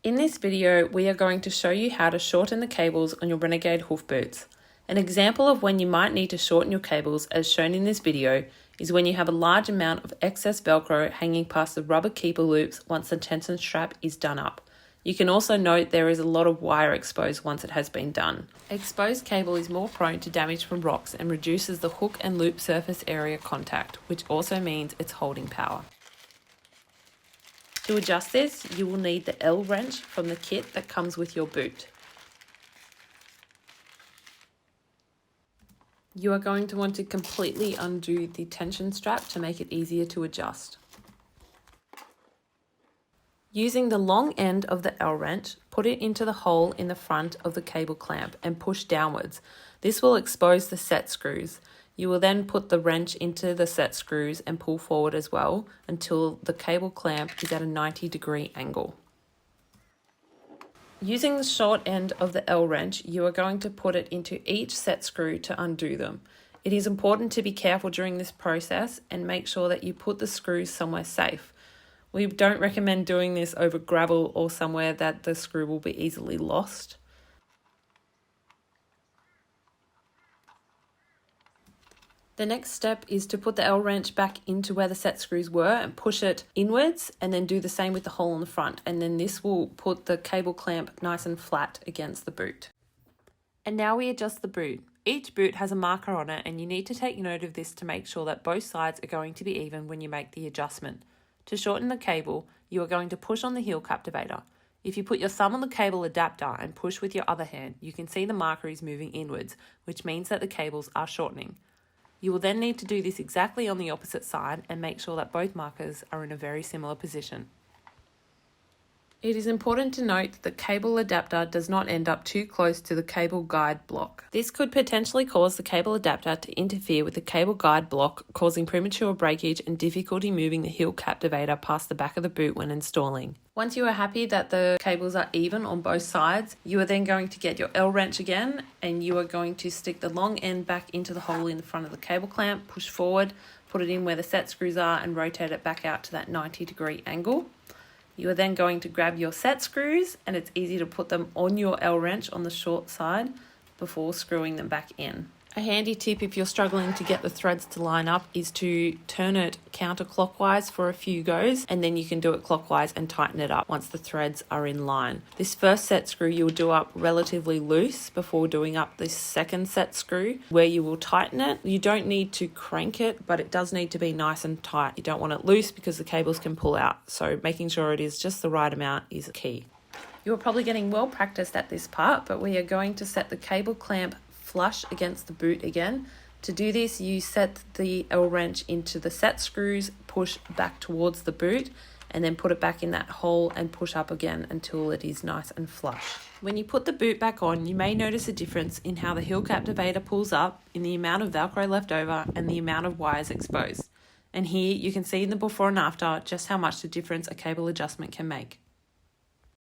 In this video, we are going to show you how to shorten the cables on your Renegade Hoof Boots. An example of when you might need to shorten your cables, as shown in this video, is when you have a large amount of excess Velcro hanging past the rubber keeper loops once the tension strap is done up. You can also note there is a lot of wire exposed once it has been done. Exposed cable is more prone to damage from rocks and reduces the hook and loop surface area contact, which also means its holding power. To adjust this, you will need the L wrench from the kit that comes with your boot. You are going to want to completely undo the tension strap to make it easier to adjust. Using the long end of the L wrench, put it into the hole in the front of the cable clamp and push downwards. This will expose the set screws. You will then put the wrench into the set screws and pull forward as well until the cable clamp is at a 90-degree angle. Using the short end of the L wrench, you are going to put it into each set screw to undo them. It is important to be careful during this process and make sure that you put the screws somewhere safe. We don't recommend doing this over gravel or somewhere that the screw will be easily lost. The next step is to put the L wrench back into where the set screws were and push it inwards, and then do the same with the hole in the front, and then this will put the cable clamp nice and flat against the boot. And now we adjust the boot. Each boot has a marker on it, and you need to take note of this to make sure that both sides are going to be even when you make the adjustment. To shorten the cable, you are going to push on the heel captivator. If you put your thumb on the cable adapter and push with your other hand, you can see the marker is moving inwards, which means that the cables are shortening. You will then need to do this exactly on the opposite side and make sure that both markers are in a very similar position. It is important to note that the cable adapter does not end up too close to the cable guide block. This could potentially cause the cable adapter to interfere with the cable guide block, causing premature breakage and difficulty moving the heel captivator past the back of the boot when installing. Once you are happy that the cables are even on both sides, you are then going to get your L wrench again, and you are going to stick the long end back into the hole in the front of the cable clamp, push forward, put it in where the set screws are and rotate it back out to that 90-degree angle. You are then going to grab your set screws, and it's easy to put them on your L wrench on the short side before screwing them back in. A handy tip if you're struggling to get the threads to line up is to turn it counterclockwise for a few goes, and then you can do it clockwise and tighten it up once the threads are in line. This first set screw you'll do up relatively loose before doing up this second set screw, where you will tighten it. You don't need to crank it, but it does need to be nice and tight. You don't want it loose because the cables can pull out, so making sure it is just the right amount is key. You're probably getting well practiced at this part, but we are going to set the cable clamp flush against the boot again. To do this, you set the L wrench into the set screws, push back towards the boot, and then put it back in that hole and push up again until it is nice and flush. When you put the boot back on, you may notice a difference in how the heel captivator pulls up, in the amount of Velcro left over, and the amount of wires exposed. And here you can see in the before and after just how much the difference a cable adjustment can make.